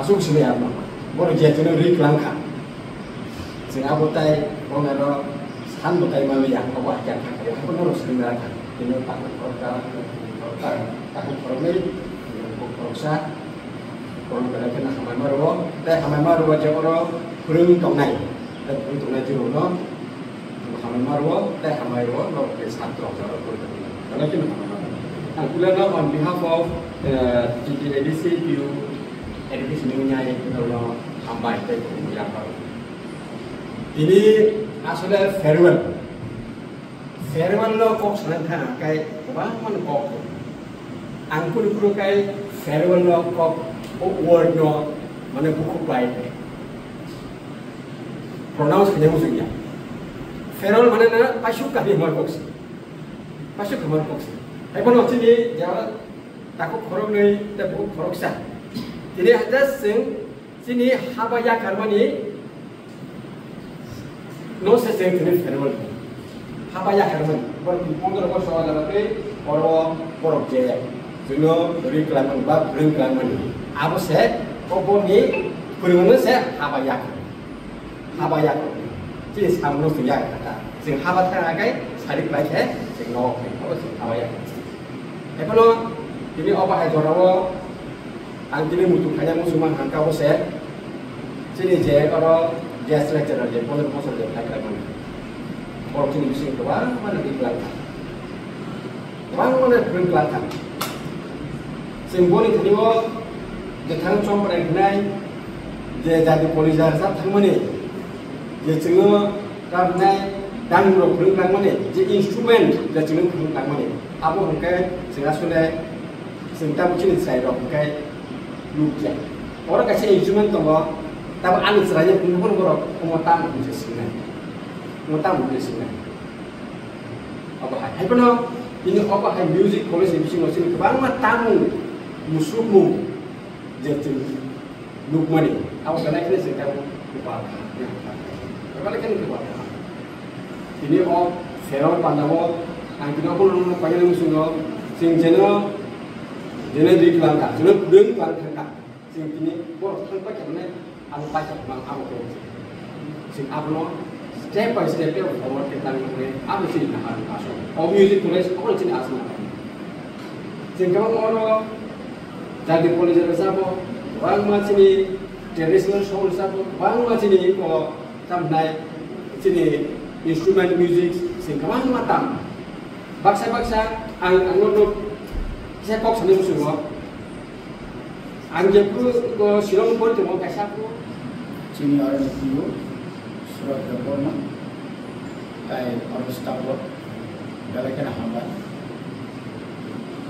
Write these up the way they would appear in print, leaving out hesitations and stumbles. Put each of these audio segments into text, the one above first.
Masuk sini apa? Baru jadi rik langkah. Sing apa tay pengero san betai malu yang apa aja. Yang apa harus dilakukan. Ini takut takut pergi, periksa. Kalau berarti nak kamar maru, teh kamar maru wajah orang kurung tong nai, dan kurung tong nai juru no. Kamar maru, teh kamar maru no kesat terus orang kurung. Karena itu nak kuliah no on behalf of GTADC PU edukasi dunia yang kita sampai ke yang baru. Ini asal farewell. Farewell lo kok sebenarnya kayak apa mana kok? Angkul kru kayak farewell lo kok word no mana buku baik. Pronounce kena musuhnya. Farewell mana na pasuk kali mana kok? Pasuk kemana kok? Tapi kalau sini jangan takut korok ni, takut korok sah. Jadi ada sini habaya karmani no seseng kini farewell. Habaya karmani berpunggur soal lagi orang jaya. Juno beri kelaman bab beri kelaman. Apa sih? Kau ni berumur sih habaya. Jadi sambil suya kata. Sing habat kan agai sarik baik sing no apa sih habaya. Kalau ini apa yang jorawo angkini mutu kaya musuman angka bose sini je kalau guest lecturer je pondok masuk je tak lagi orang sini bising tu mana di belakang mana di belakang simbol ini wo je thang com pada kenai je jadi polisar sah thang mana je cengo ramai dan lo belakang mana je instrument je cengo belakang mana apa mungkin sengaja sengtam cini saya rokai lupa. Orang kasih instrumen tu apa? Tapi anu seraya pun orang pemotam mungkin sini. Apa hai? Pernah ini apa hai music college ini masih kebang tamu musuhmu jadi lupa ni. Apa kena kena sengtam lupa. Apa kena lupa? Ini oh serau pandawo. Angkina pun orang panggil musuhnya. Sing jenuh di kelangkah, jenuh belum kelangkah. Sing kini, boleh tanpa kerana aku pacak bang aku tu. Sing apa step by step dia forward kita ni apa sih nak harus masuk. Oh music tulis, apa sih asal nak. Sing kamu orang jadi polis bersama, orang macam ni traditional show bersama, orang macam ni ko sampai sini instrument music, sing kamu macam baksa ang saya kok sendiri semua. Anjep ko silong pun tu mau kasih aku. Sini orang itu surat berkorma, kayak orang staffer, dalam kena hambat.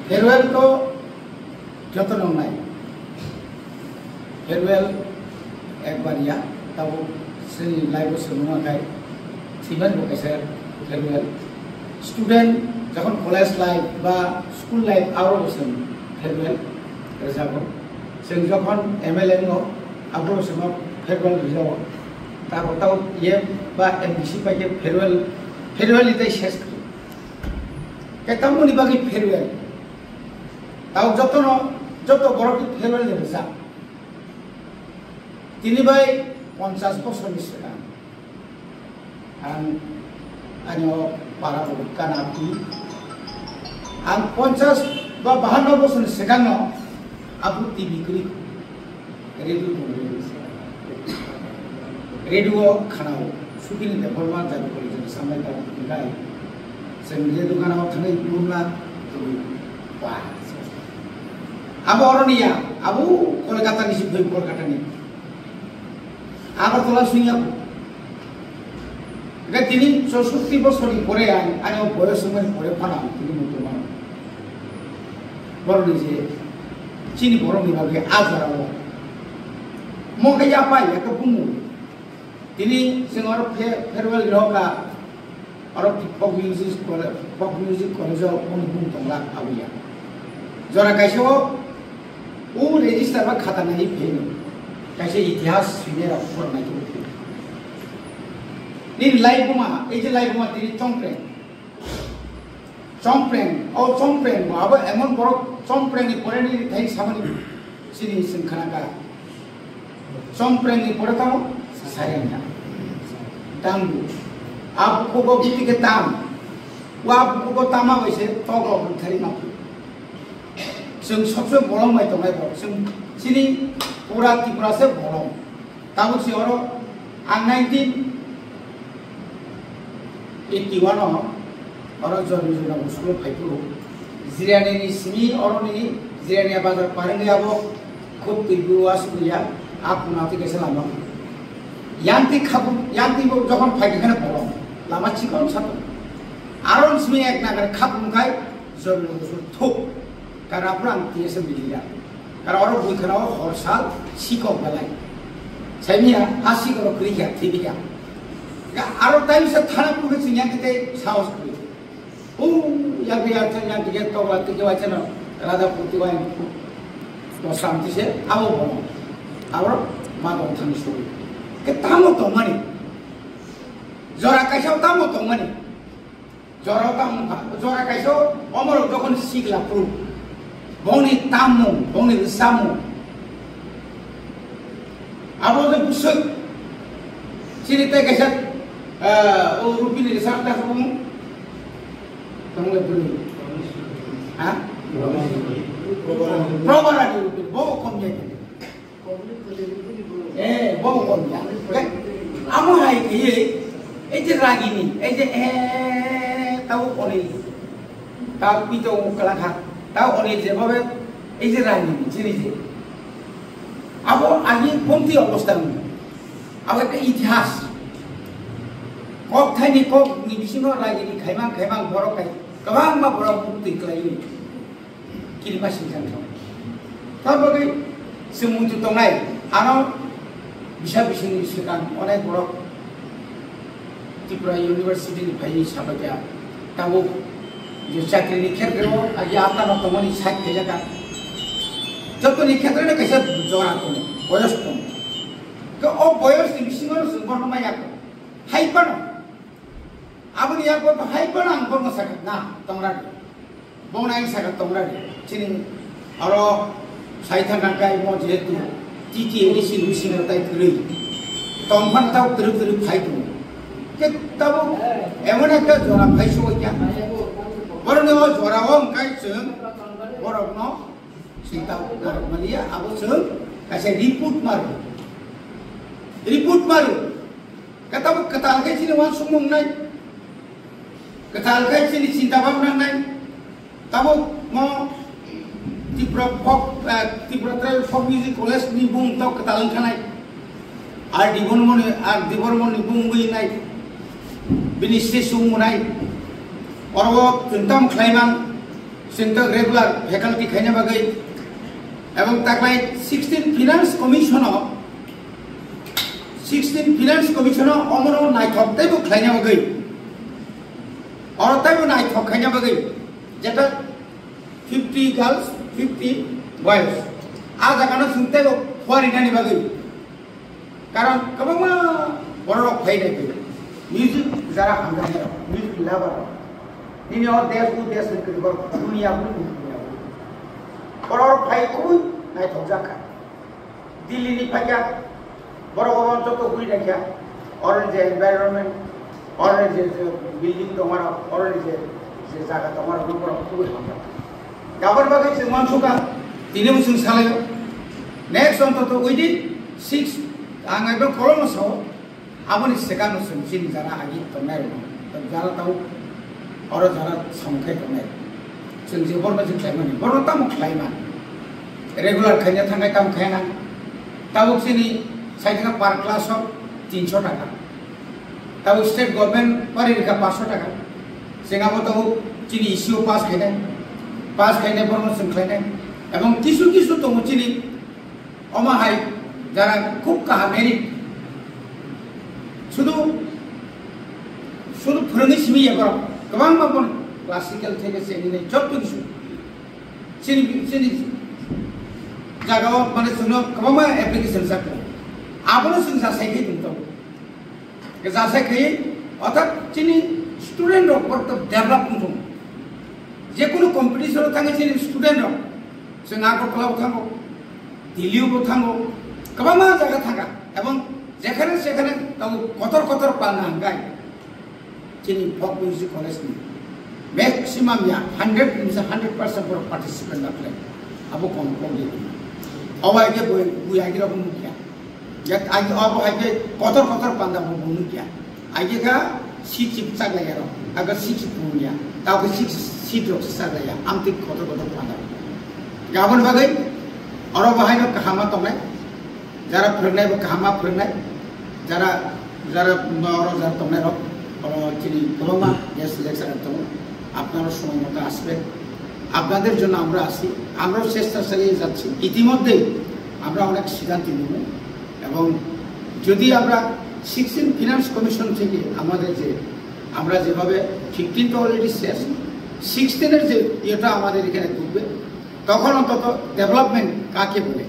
Farewell ko jatuh nonai. Farewell ekbar ya, tahu sini live semua kayak siapa mau kasih farewell. Student যখন college life বা school life আরো বসেন farewell result जों যখন এমএলএন আগ্রহ সময় farewell result তারপর তাও ইয়ে বা এমডিসি পাইকে ফেয়ারওয়েল এটাই শেষ করি কেতামনি বাকি ফেয়ারওয়েল তাও যত বড় ফেয়ারওয়েল রেজাল্ট তিনি ভাই 50 বছর নিশ্চয় আমি para bukan api, ang 50 ba 52 bosong sekarang aku TV kiri, radio खानाव सुखिनि देफरमा जादु करि जों सामलाय दा गाय जों जे दुकानाव थांनाय बुंला वा आबो अरनिया आबो कलकातानि सि फै कलकातानि आगरतला सुइया गा दिनि 64 बছरनि परे आंनि बयस समय परे फाना दिनि मुतुमा बरनि जे चिनि बरनि बागे आजाराव मगे या पाइ एक बुमु दिनि जों आरो फेरवेल ग्रहका आरो फक म्यूजिक कलेजाव उन बुं दंला आबैया जरा गायसो उ रेजिस्टार बा खाता नहीं फेनो कैसे इतिहास सुने फरायनाय को नि लाइफमा एजे लाइफमा दिनि चंप्रें आबो एमन बर चंप्रें नि परेनि थाइ सामनि सिनि सिन खानागा चंप्रें नि परे ताम सारेना तांगु आप को बुति के ताम वा को तामा बैसे तगो थारि मा जों सबसे बलम माइ दंनाय बर जों सिनि पूरा त्रिपुरा से बलम ताबो सिरो आं 1981 और जर्नी जुना स्कुल फाइपु जिरानि सिनि अरनि जिरानि बाजार पारेंगाबो खूब तिगुआ सुनिया आपुना ति केसे लामा यांति खाबु यांति बो जखन फाइखाने बलम लामा चिकन सात आरन सिनि एक नागर खाबुखाय जर्नी जुना थुक काराफ्रां तिएसे बिलिया कार और बुखराव हरसाल सिकक बलाय साइमिया हासि गरो क्रिया थिबिया गा आरो टाइम से थाना पुगे सिया केते साहस करि ओ या बिया थ या के तो बात के वाचन राधा पुतिवाय तो शांति से आवो बनो आरो मा दं थानि सुरि के तामो तो माने जरा काइसाव तामो तो माने जरा काइसाव अमर जखन सिगला पुरु बौनि तामो बौनि सामो आबो जे बुसक सिरिते कैसे ओ रुपिनि रिसार्टा को तंगले बुनि हां प्रोग्राम रुपि बो कम जाय ए बो कम जाय आमो हाय के ए जे रागिनी ए जे ताऊ कोनि ता पितो कलाखा ताऊ कोनि जे भाबे ए जे रागिनी चिनि जे आबो आनि पंथि अवस्था अब एक इतिहास कब थाइनि कब नि बिसिनो रागिनि खाइमां बर खाइ गोबां मा बर मुक्ति खालायो किरिमा सिंजां ताबगै सोमुंथु दंनाय आनो बिसा बिसिनि सिगां अनेक बर त्रिपुरा इउनिभार्सिटी नि फाइ साबाया ताबो जे चाकरिनि क्षेत्रआव आगि आतानो तमनि साइड खाइजागा जतनि क्षेत्रने कैसे जरा को बयस को तो ओ बयस नि बिसिङाव सुबर्न माया हाइपन आबनि याको हाइपन आं बर्न साका ना तंगरा बौनाय साका तंगरा चिनि आरो साइथा नाकाय म जेतु टिटी एडिसि लुसिन ताइ थ्रि तंफान ताव थ्रि फाइदु के तब एमन एकटा जरा फाइसो क्या बरन जरा हम काइसों बरनो सिंता मानिया आबो जों कासे रिपोर्ट मारो कताब कताल के चिनि वा सुमुंनाय कताल के चिनि चिंता भाबनांनाय ताबो म Tripura tribal folk music college नि बुं ताव कताल थानाय आर दिबरमनि बुं गयनाय बिनि स्टेसु मुनाय अरबो जोंताम ख्लाइमां जोंता रेगुलार फैकल्टी खायना बागै एवं ताकलाय 16 फाइनेंस कमिशन अमरो नायथक तैबो ख्लाइना बागै और तैबो नायथक खायना बागै जेटा 50 गर्ल्स 50 बॉयज आ जागानो सुंतैबो फरिनानि बागै कारण कबमा बरक फायनाय फै म्यूजिक जरा हांगाय म्यूजिक लवर निनि और देश के दुनिया और फाइखौ नायथक जाखा दिल्ली नि फाइया बरगवन तो हुई देखा और जे एनवायरनमेंट और जे बिल्डिंग तुम्हारा और जे जागा तुम्हारा ऊपर खूब गाबर बागे से मानसुका दिने मुसुं सालायो next on within 6 ang ibang kolom so amon second sun sin jara agi tonai jara tau oro jara samkai tonai sun je borno jin claimani borno tam claiman regular khanya thangai tam khaina tabuk sini saidina per class of 300 টাকা tabuk state government pari ka 500 টাকা singabo tabuk chini issue pass khaina borno sun khaina এবং কিছু কিছু তো চিনি অমাহাই যারা খুব কাহামেরি শুধু শুধু ফোরনি সিমি এবার গোবাং বাবন ক্লাসিক্যাল থেকে চেনি যত কিছু চিনি চিনি জায়গাও মানে শুনো গোবাং অ্যাপ্লিকেশন সাকো আবনো সিং জাসাইকে দিতো জাসাইকে অর্থাৎ চিনি স্টুডেন্ট উপর তো ডেভেলপমেন্ট যে কোনো কম্পিটিশন থাকে চিনি স্টুডেন্ট जों आगरतलाव थांगौ दिल्लीयावबो थांगौ गोबां जायगा थांगा এবং যেখানে সেখানে তাও কতর কতর পানা গায় চিনি ফক মিউজিক কলেজনি ম্যাক্সিমাম ইয়া 100% ফর পার্টিসিপেন্ট আপলে আবো কম কম দিই অবাইকে বুই আগিরা বুনিয়া যে আগে অবাইকে কতর কতর পান্দা বুনিয়া আগেকা সিচিপ চাগলায়া আগা সিচিপ বুনিয়া তাও সিচিপ চাগলায়া আমতি কতর কতর পান্দা गाबोन बागै अरो बाहायनो काहामा तंनाय যারা फोरोंनाय बा काहामा फोरोंनाय যারা যারা अरो যারা तंनाय रक अरो चिनि गोबां गेस्ट लेक्चारार दङ আপনারা সময় মতো আসবেন আপনাদের জন্য আমরা আসি আমরাও চেষ্টা চালিয়ে যাচ্ছি ইতিমধ্যে আমরা অনেক সিদ্ধান্ত নেব এবং যদি আমরা 16 ফিনান্স কমিশন থেকে আমাদের যে আমরা যেভাবে 15 তো অলরেডি শেষ 16 এর যে এটা আমাদের এখানে ঢুকবে তখন অন্তত ডেভেলপমেন্ট কাকে বলে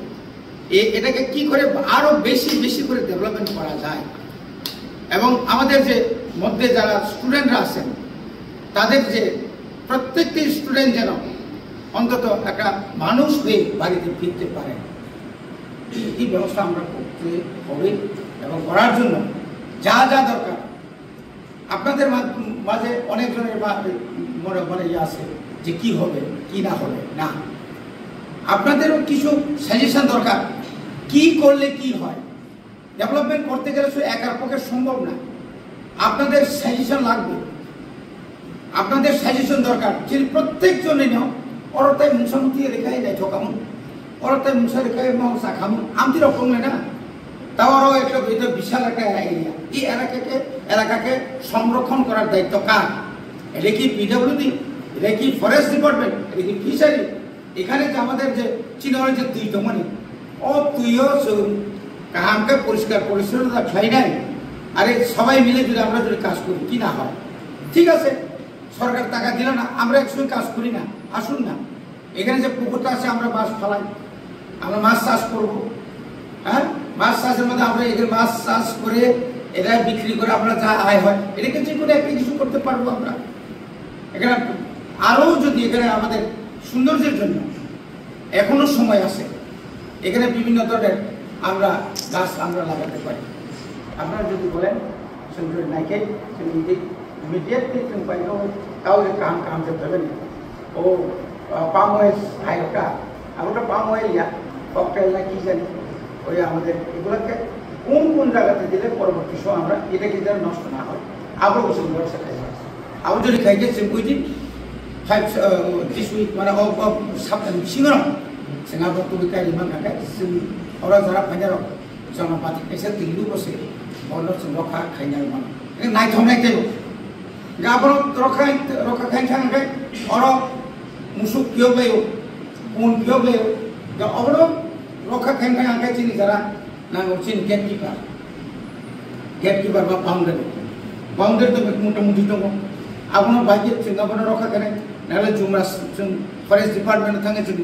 এটাকে কি করে আরো বেশি বেশি করে ডেভেলপমেন্ট করা যায় এবং আমাদের যে মধ্যে যারা স্টুডেন্টরা আছেন তাদের যে প্রত্যেকটি স্টুডেন্ট যেন অন্তত একটা মানুষ হয়ে বাড়িতে ফিরতে পারে এই ব্যবস্থা আমরা করতে হবে এবং করার জন্য যা যা দরকার আপনাদের মাঝে অনেকজনের মনে মনে আছে যে কি হবে কি না হবে না আপনাদেরও কিছু সাজেশন দরকার কি করলে কি হয় ডেভেলপমেন্ট করতে গেলে শুধু একার পক্ষে সম্ভব না আপনাদের সাজেশন লাগবে আপনাদের সাজেশন দরকার যে প্রত্যেকজনে নাও অরতাই মুসামতি রেখাই নাই ঠকামুন অরতাই মুসা রেখাই মাংসা খামুন আমতি রকম না তাও একটা এটা বিশাল একটা এরিয়া এই এলাকাকে সংরক্ষণ করার দায়িত্ব কার এটা কি পিডব্লিউডি এটা কি ফরেস্ট ডিপার্টমেন্ট এটা কি ফিশারি এখানে যে আমাদের যে চিনার যে দুই দমনি ও তুইও কাহামকে পরিষ্কার পরিচ্ছন্নতা খাই নাই আরে সবাই মিলে যদি আমরা যদি কাজ করি কি না হয় ঠিক আছে সরকার টাকা দিল না আমরা একসঙ্গে কাজ করি না আসুন না এখানে যে পুকুরটা আছে আমরা মাছ ফেলাই আমরা মাছ চাষ করবো হ্যাঁ মাছ চাষের মধ্যে আমরা এখানে মাছ চাষ করে এটা বিক্রি করে আমরা যা আয় হয় এটাকে যে করে একটা কিছু করতে পারবো আমরা এখানে আরও যদি এখানে আমাদের সৌন্দর্যের জন্য এখনো সময় আছে এখানে বিভিন্ন ধরনের আমরা গাছ আমরা লাগাতে পারি আপনারা যদি বলেন সুন্দর নাইকে ইমিডিয়েটলি তুমি পাইও তাও কাম করতে হবে ও পাম অয়েল হাইকা আমরা পাম অয়েল ইয়া ককটেল না কি জানি ওই আমাদের এগুলোকে কোন কোন জায়গাতে দিলে পরবর্তী সময় আমরা এটাকে যেন নষ্ট না হয় আবার ওষুধ ব্যবসা খাই আবার যদি খাইতে উইদিন 5 this week mana sabtan singro senga botu kai limang kakak sing ora jara panjaro jama pati pesa tilu bose ono rokha khaina mana nai thomai telo gabro rokha khain thang kai oro musuk kyo bayo un kyo bayo ga oro rokha khain kai chini jara nango chin gatekeeper ba founder to muta muti to abuno budget singa bono rokha kane nala jumras jung forest department thange jung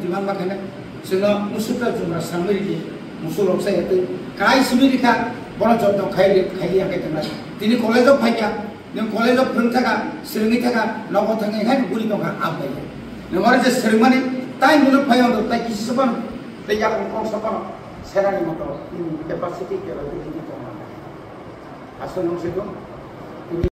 diman ma kane singa musuka jumras samiri musul roksa yate kai simiri kha bono joddo khaili ake tana tini college of phaiya ne college of phung thaka sirmi thaka nogo thange hai guri to kha abai ne mare je ceremony tai mulo phaiya do tai kisi saban tai ya ko saban serani moto capacity ke la dini to aso nong se do